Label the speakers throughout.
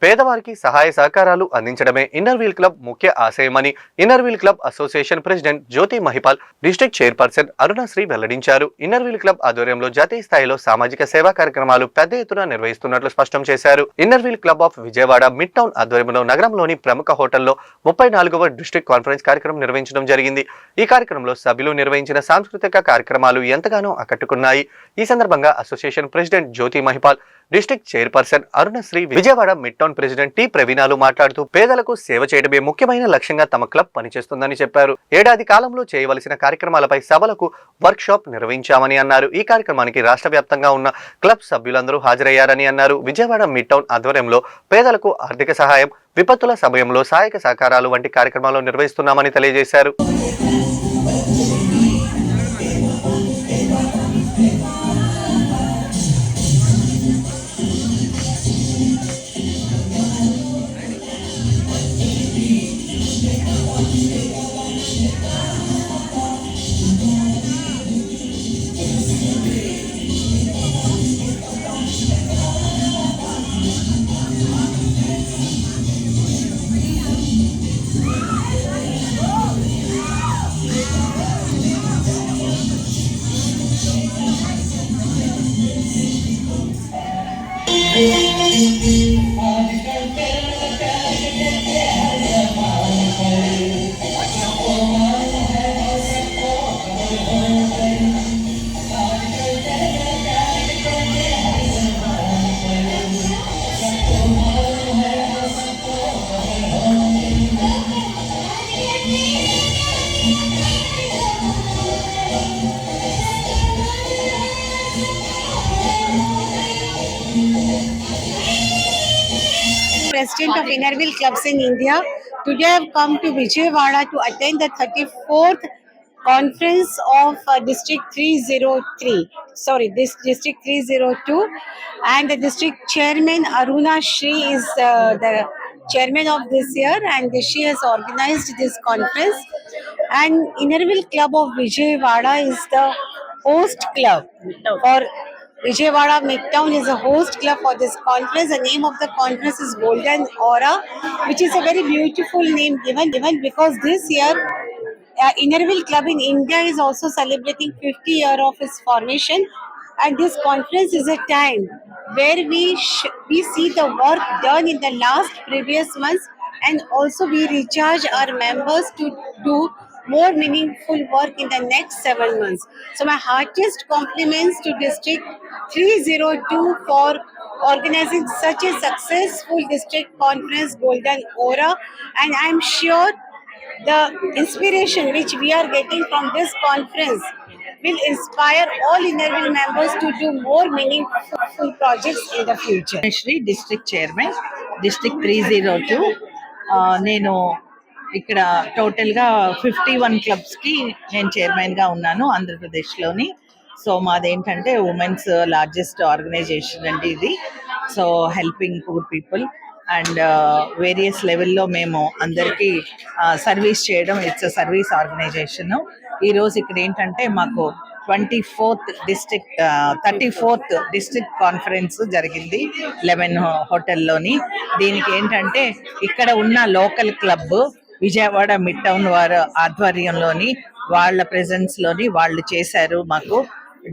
Speaker 1: పేదవారికి సహాయ సహకారాలు అందించడమే ఇన్నర్ వీల్ క్లబ్ ముఖ్య ఆశయమని inner wheel club association president Jyothi Mahipal, district chairperson Arunasri వెల్లడించారు. ఇన్నర్ వీల్ క్లబ్ ఆధ్వర్యంలో జాతీయ స్థాయిలో సామాజిక సేవా కార్యక్రమాలు పెద్ద ఎత్తున నిర్వహిస్తున్నట్లు స్పష్టం చేశారు. Inner wheel Club of Vijayawada mid town ఆధ్వర్యంలో నగరంలోని ప్రముఖ హోటల్లో 34వ డిస్ట్రిక్ట్ కాన్ఫరెన్స్ కార్యక్రమం నిర్వహించడం జరిగింది. ఈ కార్యక్రమంలో సభ్యులు నిర్వహించిన సాంస్కృతిక కార్యక్రమాలు ఎంతగానో ఆకట్టుకున్నాయి. ఈ సందర్భంగా association president Jyothi Mahipal, district chairperson Arunasri, Vijayawada mid town president T ప్రవీణాలు మాట్లాడుతూ పేదలకు సేవ చేయడమే ముఖ్యమైన లక్ష్యంగా తమ క్లబ్ పనిచేస్తుందని చెప్పారు. ఏడాది కాలంలో చేయవలసిన కార్యక్రమాలపై సభలకు వర్క్ షాప్ నిర్వహించామని అన్నారు. ఈ కార్యక్రమానికి రాష్ట్ర వ్యాప్తంగా ఉన్న క్లబ్ సభ్యులందరూ హాజరయ్యారని అన్నారు. విజయవాడ మిడ్ టౌన్ ఆధ్వర్యంలో పేదలకు ఆర్థిక సహాయం, విపత్తుల సమయంలో సహాయక సహకారాలు వంటి కార్యక్రమాలు నిర్వహిస్తున్నామని తెలియజేశారు.
Speaker 2: President of Inner Wheel Clubs in India. Today I have come to Vijayawada to attend the 34th conference of District 303. This District 302, and the district chairman Aruna Shri is the chairman of this year, and she has organized this conference. And Inner Wheel Club of Vijayawada is the host club for Vijayawada Midtown is a host club for this conference. The name of the conference is Golden Aura, which is a very beautiful name given because this year Inner Wheel Club in India is also celebrating 50 years of its formation, and this conference is a time where we see the work done in the previous months, and also we recharge our members to do more meaningful work in the next 7 months. So my heartiest compliments to District 302 for organizing such a successful district conference, Golden Aura, and I am sure the inspiration which we are getting from this conference will inspire all Inner Wheel members to do more meaningful projects in the future.
Speaker 3: Shri District Chairman, District 302. నేను ఇక్కడ టోటల్గా 51 క్లబ్స్కి నేను చైర్మన్గా ఉన్నాను ఆంధ్రప్రదేశ్లోని. So మాదేంటంటే women's largest organisation అండి ఇది. So helping poor people and various లెవెల్లో మేము అందరికీ సర్వీస్ చేయడం, ఇట్స్ సర్వీస్ ఆర్గనైజేషన్. ఈరోజు ఇక్కడ ఏంటంటే మాకు 34th డిస్ట్రిక్ట్ కాన్ఫరెన్స్ జరిగింది 11 హోటల్లోని. దీనికి ఏంటంటే ఇక్కడ ఉన్న local club Vijayawada mid town వారి ఆధ్వర్యంలోని వాళ్ళ ప్రెజెన్స్ లోని వాళ్ళు చేశారు. మాకు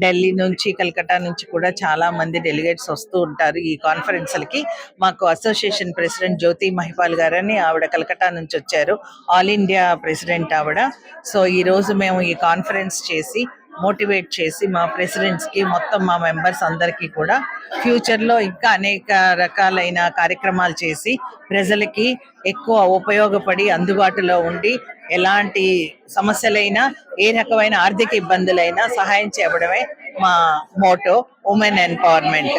Speaker 3: ఢిల్లీ నుంచి, కలకత్తా నుంచి కూడా చాలా మంది డెలిగేట్స్ వస్తూ ఉంటారు ఈ కాన్ఫరెన్స్లకి. మాకు అసోసియేషన్ ప్రెసిడెంట్ జ్యోతి మహిపాల్ గారని ఆవిడ కలకత్తా నుంచి వచ్చారు, ఆల్ ఇండియా ప్రెసిడెంట్ ఆవిడ. సో ఈరోజు మేము ఈ కాన్ఫరెన్స్ చేసి మోటివేట్ చేసి మా ప్రెసిడెంట్స్కి, మొత్తం మా మెంబర్స్ అందరికీ కూడా ఫ్యూచర్లో ఇంకా అనేక రకాలైన కార్యక్రమాలు చేసి ప్రజలకి ఎక్కువ ఉపయోగపడి అందుబాటులో ఉండి ఎలాంటి సమస్యలైనా, ఏ రకమైన ఆర్థిక ఇబ్బందులైనా సహాయం చేయడమే మా మోటో, ఉమెన్ ఎంపవర్మెంట్.